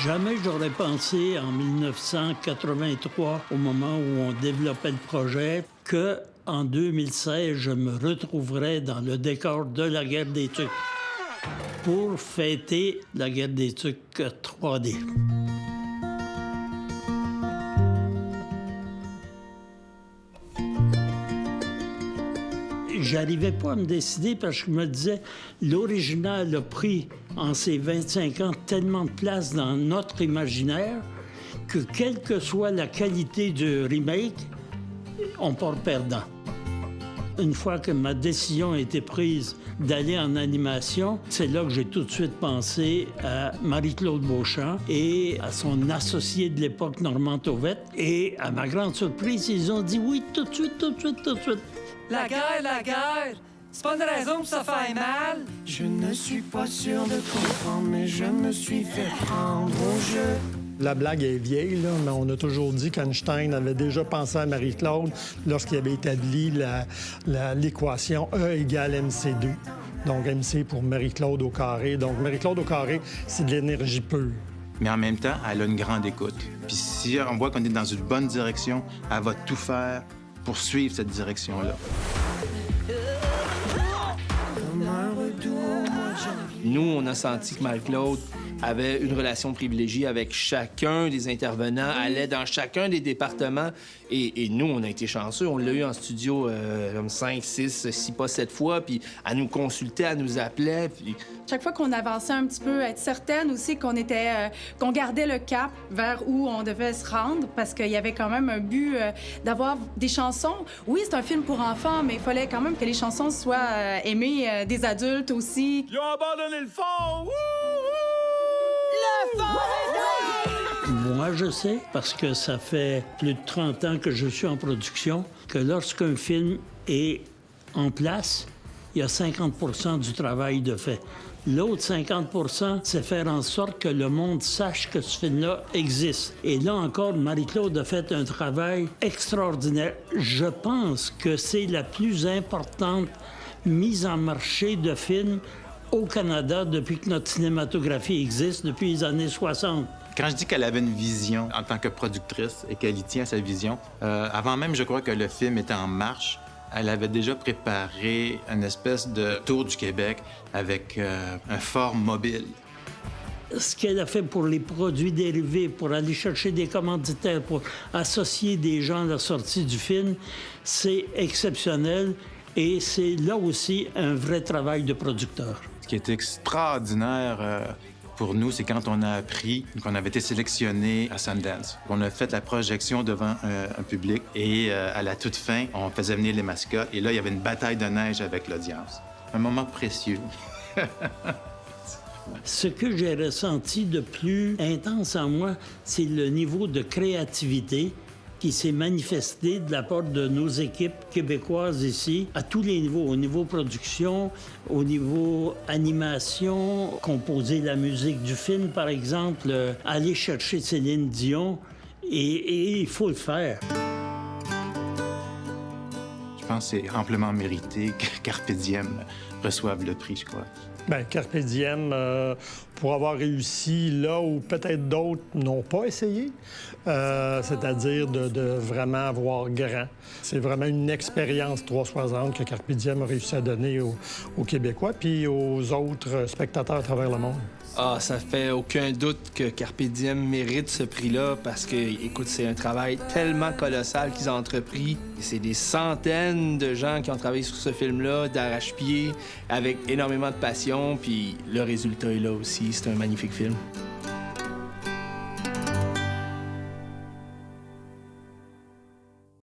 Jamais j'aurais pensé en 1983, au moment où on développait le projet, que en 2016, je me retrouverais dans le décor de la guerre des Tucs pour fêter la guerre des Tucs 3D. J'arrivais pas à me décider parce que je me disais, l'original a pris, en ces 25 ans, tellement de place dans notre imaginaire que, quelle que soit la qualité du remake, on part perdant. Une fois que ma décision a été prise d'aller en animation, c'est là que j'ai tout de suite pensé à Marie-Claude Beauchamp et à son associé de l'époque, Normand Tauvette. Et à ma grande surprise, ils ont dit oui tout de suite, tout de suite, tout de suite. La guerre, c'est pas une raison pour ça faire mal. Je ne suis pas sûr de comprendre, mais je me suis fait prendre au jeu. La blague est vieille, là, mais on a toujours dit qu'Einstein avait déjà pensé à Marie-Claude lorsqu'il avait établi l'équation E égale MC2. Donc, MC pour Marie-Claude au carré. Donc, Marie-Claude au carré, c'est de l'énergie pure. Mais en même temps, elle a une grande écoute. Puis si on voit qu'on est dans une bonne direction, elle va tout faire pour suivre cette direction-là. Nous, on a senti que Marie-Claude avait une relation privilégiée avec chacun des intervenants, allait dans chacun des départements. Et nous, on a été chanceux. On l'a eu en studio comme 5, 6, si pas 7 fois. Puis elle nous consultait, elle nous appelait. Puis... Chaque fois qu'on avançait un petit peu, être certaine aussi qu'on gardait le cap vers où on devait se rendre, parce qu'il y avait quand même un but d'avoir des chansons. Oui, c'est un film pour enfants, mais il fallait quand même que les chansons soient aimées des adultes aussi. Ils ont abandonné le fond! Moi, je sais, parce que ça fait plus de 30 ans que je suis en production, que lorsqu'un film est en place, il y a 50 du travail de fait. L'autre 50 c'est faire en sorte que le monde sache que ce film-là existe. Et là encore, Marie-Claude a fait un travail extraordinaire. Je pense que c'est la plus importante mise en marché de films au Canada depuis que notre cinématographie existe, depuis les années 60. Quand je dis qu'elle avait une vision en tant que productrice et qu'elle y tient à sa vision, avant même, je crois que le film était en marche, elle avait déjà préparé une espèce de tour du Québec avec un fort mobile. Ce qu'elle a fait pour les produits dérivés, pour aller chercher des commanditaires, pour associer des gens à la sortie du film, c'est exceptionnel et c'est là aussi un vrai travail de producteur. Ce qui est extraordinaire pour nous, c'est quand on a appris qu'on avait été sélectionné à Sundance. On a fait la projection devant un public et à la toute fin, on faisait venir les mascottes et là, il y avait une bataille de neige avec l'audience. Un moment précieux. Ce que j'ai ressenti de plus intense en moi, c'est le niveau de créativité qui s'est manifesté de la part de nos équipes québécoises ici, à tous les niveaux, au niveau production, au niveau animation, composer la musique du film, par exemple, aller chercher Céline Dion, et il faut le faire. Je pense que c'est amplement mérité que Carpe Diem reçoive le prix, je crois. Bien, Carpe Diem, pour avoir réussi là où peut-être d'autres n'ont pas essayé, c'est-à-dire de vraiment avoir grand. C'est vraiment une expérience 360 que Carpe Diem a réussi à donner aux Québécois puis aux autres spectateurs à travers le monde. Ah, ça fait aucun doute que Carpe Diem mérite ce prix-là parce que, écoute, c'est un travail tellement colossal qu'ils ont entrepris. C'est des centaines de gens qui ont travaillé sur ce film-là d'arrache-pied avec énormément de passion, puis le résultat est là aussi. C'est un magnifique film.